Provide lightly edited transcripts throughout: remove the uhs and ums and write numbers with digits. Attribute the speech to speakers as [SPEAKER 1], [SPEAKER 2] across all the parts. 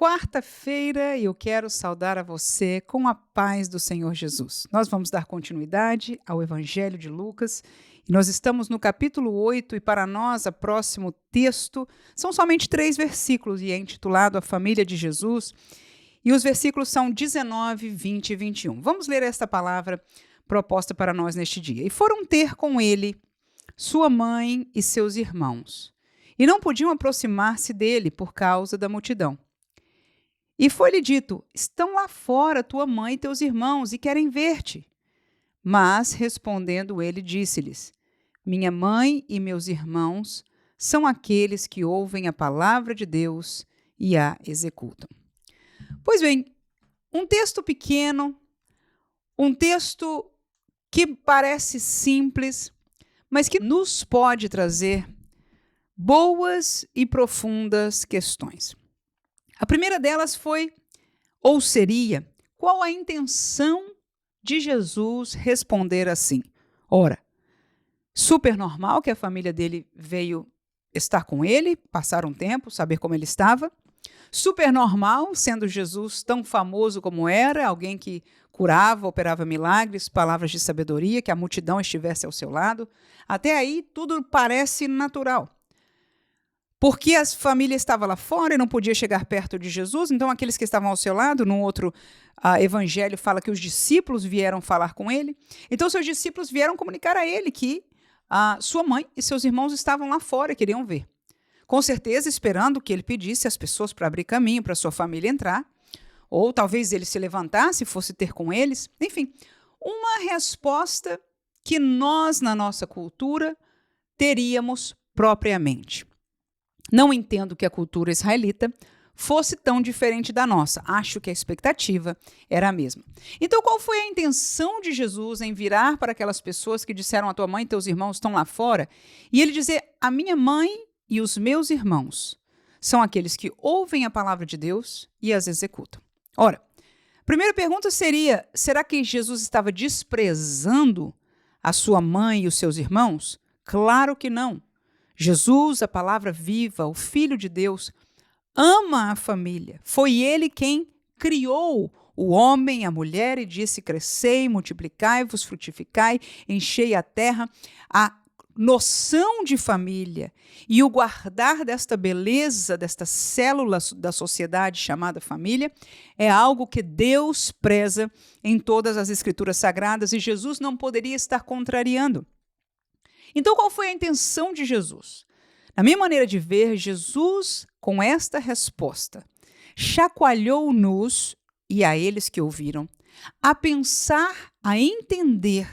[SPEAKER 1] Quarta-feira e eu quero saudar a você com a paz do Senhor Jesus. Nós vamos dar continuidade ao Evangelho de Lucas e nós estamos no capítulo 8 e para nós o próximo texto são somente 3 versículos e é intitulado A Família de Jesus e os versículos são 19, 20 e 21. Vamos ler esta palavra proposta para nós neste dia. E foram ter com ele sua mãe e seus irmãos e não podiam aproximar-se dele por causa da multidão. E foi-lhe dito: estão lá fora tua mãe e teus irmãos e querem ver-te. Mas, respondendo ele, disse-lhes: minha mãe e meus irmãos são aqueles que ouvem a palavra de Deus e a executam. Pois bem, um texto pequeno, um texto que parece simples, mas que nos pode trazer boas e profundas questões. A primeira delas foi, ou seria, qual a intenção de Jesus responder assim? Ora, super normal que a família dele veio estar com ele, passar um tempo, saber como ele estava. Super normal, sendo Jesus tão famoso como era, alguém que curava, operava milagres, palavras de sabedoria, que a multidão estivesse ao seu lado. Até aí, tudo parece natural. Porque a família estava lá fora e não podia chegar perto de Jesus, então aqueles que estavam ao seu lado, no outro evangelho fala que os discípulos vieram falar com ele. Então seus discípulos vieram comunicar a ele que sua mãe e seus irmãos estavam lá fora e queriam ver. Com certeza esperando que ele pedisse às pessoas para abrir caminho para sua família entrar, ou talvez ele se levantasse e fosse ter com eles. Enfim, uma resposta que nós, na nossa cultura, teríamos propriamente. Não entendo que a cultura israelita fosse tão diferente da nossa. Acho que a expectativa era a mesma. Então, qual foi a intenção de Jesus em virar para aquelas pessoas que disseram a tua mãe e teus irmãos estão lá fora? E ele dizer, a minha mãe e os meus irmãos são aqueles que ouvem a palavra de Deus e as executam. Ora, a primeira pergunta seria, será que Jesus estava desprezando a sua mãe e os seus irmãos? Claro que não. Jesus, a palavra viva, o Filho de Deus, ama a família. Foi ele quem criou o homem e a mulher e disse, crescei, multiplicai-vos, frutificai, enchei a terra. A noção de família e o guardar desta beleza, desta célula da sociedade chamada família, é algo que Deus preza em todas as escrituras sagradas e Jesus não poderia estar contrariando. Então, qual foi a intenção de Jesus? Na minha maneira de ver, Jesus, com esta resposta, chacoalhou-nos, e a eles que ouviram, a pensar, a entender,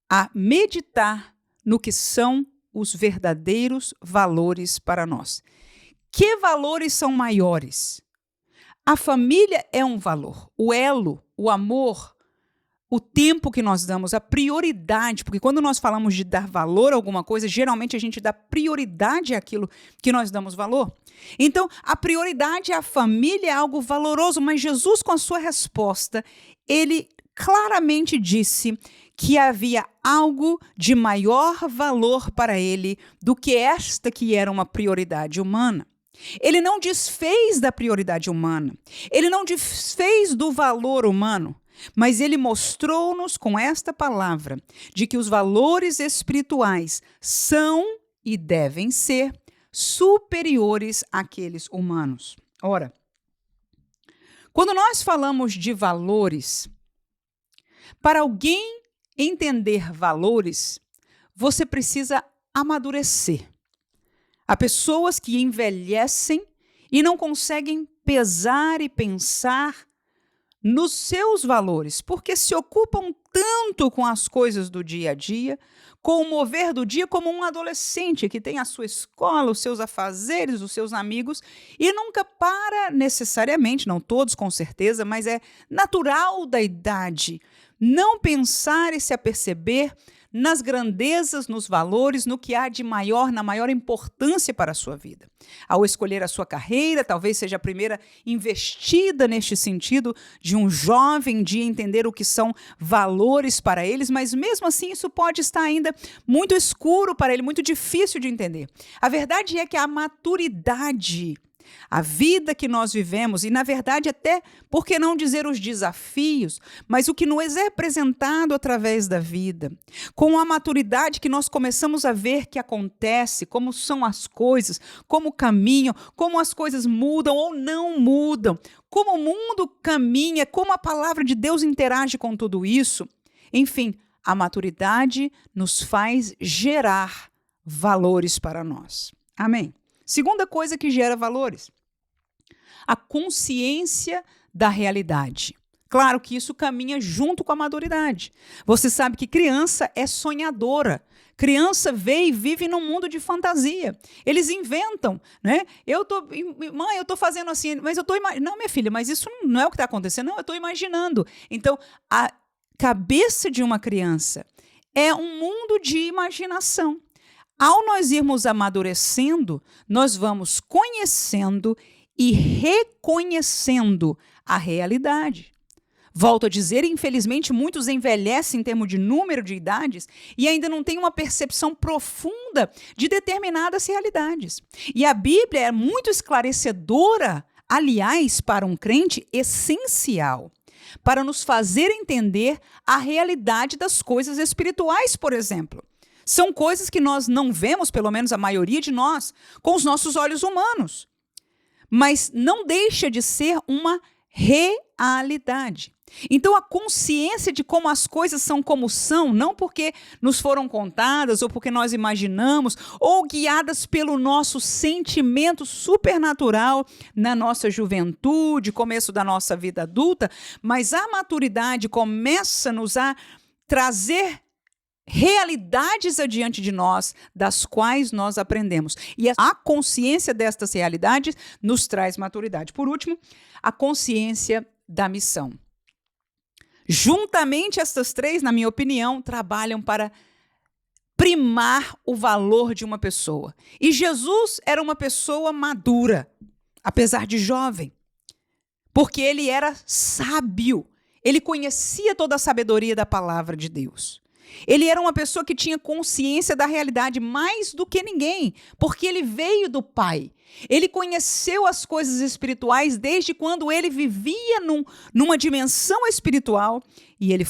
[SPEAKER 1] a meditar no que são os verdadeiros valores para nós. Que valores são maiores? A família é um valor, o elo, o amor, o tempo que nós damos, a prioridade, porque quando nós falamos de dar valor a alguma coisa, geralmente a gente dá prioridade àquilo que nós damos valor. Então, a prioridade à família é algo valoroso, mas Jesus, com a sua resposta, ele claramente disse que havia algo de maior valor para ele do que esta que era uma prioridade humana. Ele não desfez da prioridade humana, ele não desfez do valor humano, mas ele mostrou-nos com esta palavra de que os valores espirituais são e devem ser superiores àqueles humanos. Ora, quando nós falamos de valores, para alguém entender valores, você precisa amadurecer. Há pessoas que envelhecem e não conseguem pesar e pensar nos seus valores, porque se ocupam tanto com as coisas do dia a dia, com o mover do dia, como um adolescente que tem a sua escola, os seus afazeres, os seus amigos, e nunca para necessariamente, não todos com certeza, mas é natural da idade, não pensar e se aperceber nas grandezas, nos valores, no que há de maior, na maior importância para a sua vida. Ao escolher a sua carreira, talvez seja a primeira investida neste sentido de um jovem de entender o que são valores para eles, mas mesmo assim isso pode estar ainda muito escuro para ele, muito difícil de entender. A verdade é que a maturidade A vida que nós vivemos, e na verdade até, por que não dizer os desafios, mas o que nos é apresentado através da vida, com a maturidade que nós começamos a ver que acontece, como são as coisas, como caminham, como as coisas mudam ou não mudam, como o mundo caminha, como a palavra de Deus interage com tudo isso. Enfim, a maturidade nos faz gerar valores para nós. Amém? Segunda coisa que gera valores, a consciência da realidade. Claro que isso caminha junto com a maturidade. Você sabe que criança é sonhadora. Criança vê e vive num mundo de fantasia. Eles inventam, né? Mãe, eu tô fazendo assim, mas eu tô imaginando. Não, minha filha, mas isso não é o que está acontecendo. Não, eu estou imaginando. Então, a cabeça de uma criança é um mundo de imaginação. Ao nós irmos amadurecendo, nós vamos conhecendo e reconhecendo a realidade. Volto a dizer, infelizmente, muitos envelhecem em termos de número de idades e ainda não têm uma percepção profunda de determinadas realidades. E a Bíblia é muito esclarecedora, aliás, para um crente, essencial, para nos fazer entender a realidade das coisas espirituais, por exemplo. São coisas que nós não vemos, pelo menos a maioria de nós, com os nossos olhos humanos. Mas não deixa de ser uma realidade. Então, a consciência de como as coisas são como são, não porque nos foram contadas ou porque nós imaginamos, ou guiadas pelo nosso sentimento supernatural na nossa juventude, começo da nossa vida adulta, mas a maturidade começa-nos a trazer realidades adiante de nós, das quais nós aprendemos. E a consciência destas realidades nos traz maturidade. Por último, a consciência da missão. Juntamente, estas três, na minha opinião, trabalham para primar o valor de uma pessoa. E Jesus era uma pessoa madura, apesar de jovem, porque ele era sábio. Ele conhecia toda a sabedoria da palavra de Deus. Ele era uma pessoa que tinha consciência da realidade mais do que ninguém, porque ele veio do Pai. Ele conheceu as coisas espirituais desde quando ele vivia numa dimensão espiritual e ele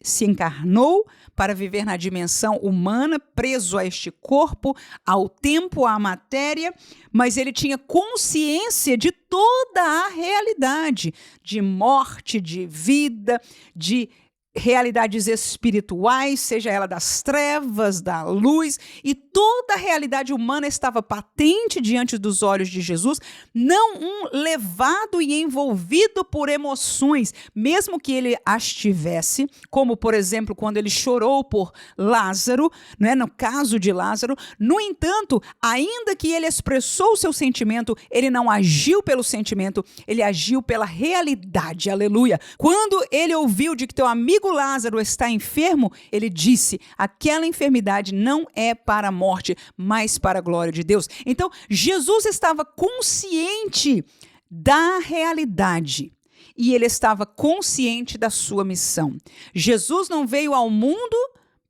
[SPEAKER 1] se encarnou para viver na dimensão humana, preso a este corpo, ao tempo, à matéria, mas ele tinha consciência de toda a realidade, de morte, de vida, de realidades espirituais, seja ela das trevas, da luz, e toda a realidade humana estava patente diante dos olhos de Jesus, não levado e envolvido por emoções, mesmo que ele as tivesse, como, por exemplo, quando ele chorou por Lázaro, né, no caso de Lázaro. No entanto, ainda que ele expressou o seu sentimento, ele não agiu pelo sentimento, ele agiu pela realidade, aleluia. Quando ele ouviu de que teu amigo Lázaro está enfermo, ele disse, aquela enfermidade não é para a morte, mas para a glória de Deus. Então, Jesus estava consciente da realidade e ele estava consciente da sua missão. Jesus não veio ao mundo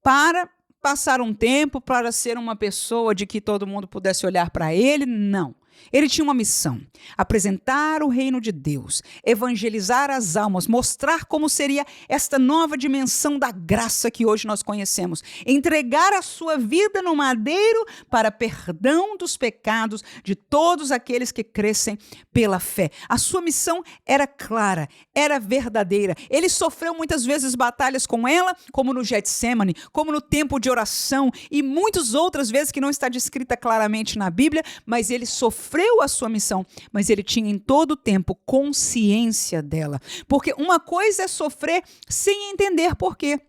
[SPEAKER 1] para passar um tempo, para ser uma pessoa de que todo mundo pudesse olhar para ele, não. Ele tinha uma missão, apresentar o reino de Deus, evangelizar as almas, mostrar como seria esta nova dimensão da graça que hoje nós conhecemos, entregar a sua vida no madeiro para perdão dos pecados de todos aqueles que crescem pela fé. A sua missão era clara, era verdadeira. Ele sofreu muitas vezes batalhas com ela, como no Getsêmani, como no tempo de oração e muitas outras vezes que não está descrita claramente na Bíblia, mas ele sofreu a sua missão, mas ele tinha em todo o tempo consciência dela. Porque uma coisa é sofrer sem entender por quê.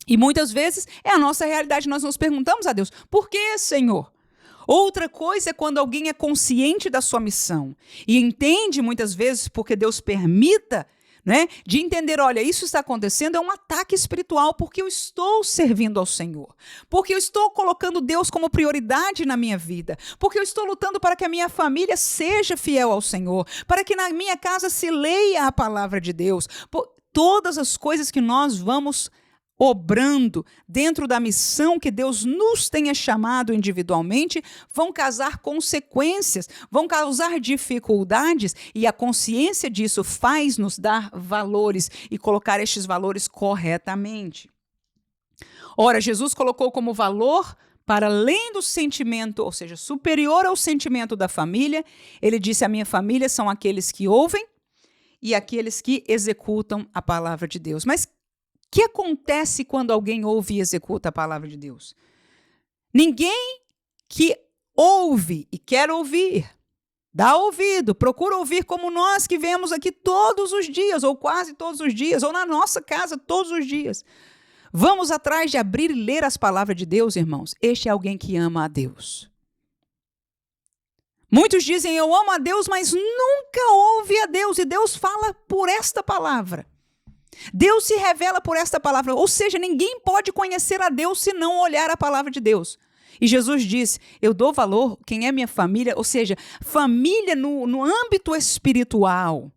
[SPEAKER 1] E muitas vezes é a nossa realidade. Nós nos perguntamos a Deus, por que, Senhor? Outra coisa é quando alguém é consciente da sua missão e entende muitas vezes porque Deus permita, né, de entender, olha, isso está acontecendo, é um ataque espiritual, porque eu estou servindo ao Senhor, porque eu estou colocando Deus como prioridade na minha vida, porque eu estou lutando para que a minha família seja fiel ao Senhor, para que na minha casa se leia a palavra de Deus, todas as coisas que nós vamos obrando dentro da missão que Deus nos tenha chamado individualmente, vão causar consequências, vão causar dificuldades, e a consciência disso faz-nos dar valores e colocar estes valores corretamente. Ora, Jesus colocou como valor, para além do sentimento, ou seja, superior ao sentimento da família, ele disse: a minha família são aqueles que ouvem e aqueles que executam a palavra de Deus. Mas o que acontece quando alguém ouve e executa a palavra de Deus? Ninguém que ouve e quer ouvir, dá ouvido, procura ouvir como nós que vemos aqui todos os dias, ou quase todos os dias, ou na nossa casa todos os dias. Vamos atrás de abrir e ler as palavras de Deus, irmãos. Este é alguém que ama a Deus. Muitos dizem: eu amo a Deus, mas nunca ouve a Deus. E Deus fala por esta palavra. Deus se revela por esta palavra. Ou seja, ninguém pode conhecer a Deus se não olhar a palavra de Deus. E Jesus disse: eu dou valor quem é minha família. Ou seja, família no âmbito espiritual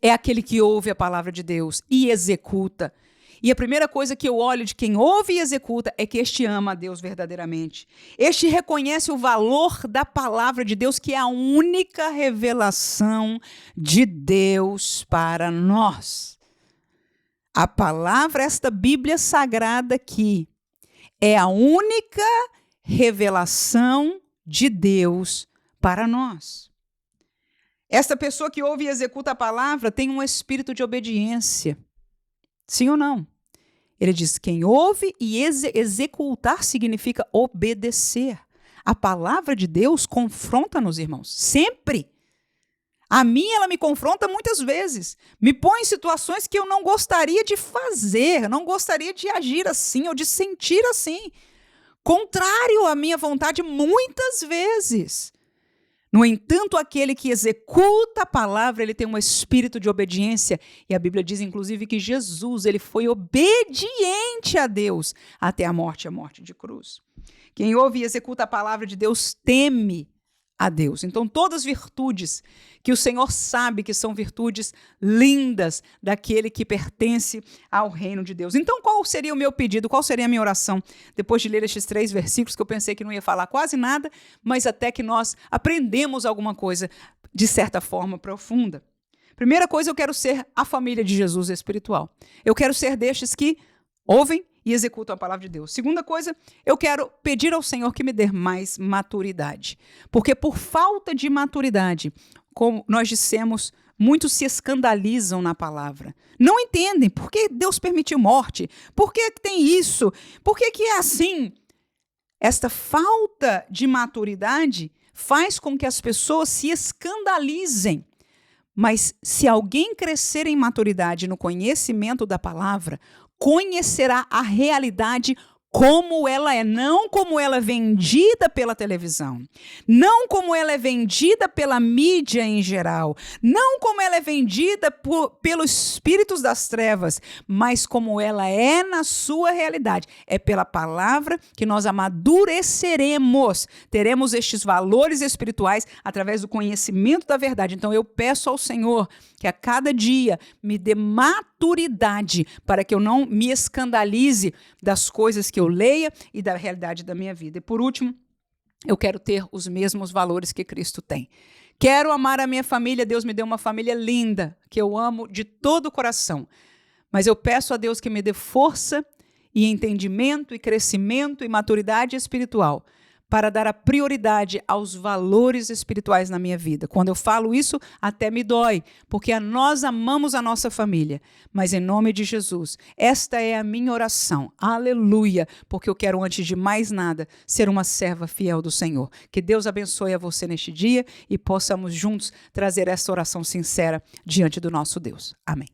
[SPEAKER 1] é aquele que ouve a palavra de Deus e executa. E a primeira coisa que eu olho de quem ouve e executa é que este ama a Deus verdadeiramente. Este reconhece o valor da palavra de Deus, que é a única revelação de Deus para nós. A palavra, esta Bíblia sagrada aqui, é a única revelação de Deus para nós. Esta pessoa que ouve e executa a palavra tem um espírito de obediência. Sim ou não? Ele diz: quem ouve e executar significa obedecer. A palavra de Deus confronta-nos, irmãos, sempre. A mim, ela me confronta muitas vezes. Me põe em situações que eu não gostaria de fazer, não gostaria de agir assim ou de sentir assim. Contrário à minha vontade muitas vezes. No entanto, aquele que executa a palavra, ele tem um espírito de obediência. E a Bíblia diz, inclusive, que Jesus, ele foi obediente a Deus até a morte de cruz. Quem ouve e executa a palavra de Deus teme a Deus. Então, todas as virtudes que o Senhor sabe que são virtudes lindas daquele que pertence ao reino de Deus. Então, qual seria o meu pedido? Qual seria a minha oração? Depois de ler estes 3 versículos, que eu pensei que não ia falar quase nada, mas até que nós aprendemos alguma coisa, de certa forma, profunda. Primeira coisa, eu quero ser a família de Jesus espiritual. Eu quero ser destes que ouvem e executam a palavra de Deus. Segunda coisa, eu quero pedir ao Senhor que me dê mais maturidade. Porque por falta de maturidade, como nós dissemos, muitos se escandalizam na palavra. Não entendem por que Deus permitiu morte, por que tem isso, por que é assim. Esta falta de maturidade faz com que as pessoas se escandalizem. Mas se alguém crescer em maturidade no conhecimento da palavra, conhecerá a realidade como ela é, não como ela é vendida pela televisão, não como ela é vendida pela mídia em geral, não como ela é vendida pelos espíritos das trevas, mas como ela é na sua realidade. É pela palavra que nós amadureceremos, teremos estes valores espirituais através do conhecimento da verdade. Então eu peço ao Senhor que a cada dia me dê maturidade para que eu não me escandalize das coisas que eu leia e da realidade da minha vida. E por último, eu quero ter os mesmos valores que Cristo tem. Quero amar a minha família. Deus me deu uma família linda, que eu amo de todo o coração. Mas eu peço a Deus que me dê força e entendimento e crescimento e maturidade espiritual para dar a prioridade aos valores espirituais na minha vida. Quando eu falo isso, até me dói, porque nós amamos a nossa família. Mas em nome de Jesus, esta é a minha oração. Aleluia, porque eu quero, antes de mais nada, ser uma serva fiel do Senhor. Que Deus abençoe a você neste dia e possamos juntos trazer essa oração sincera diante do nosso Deus. Amém.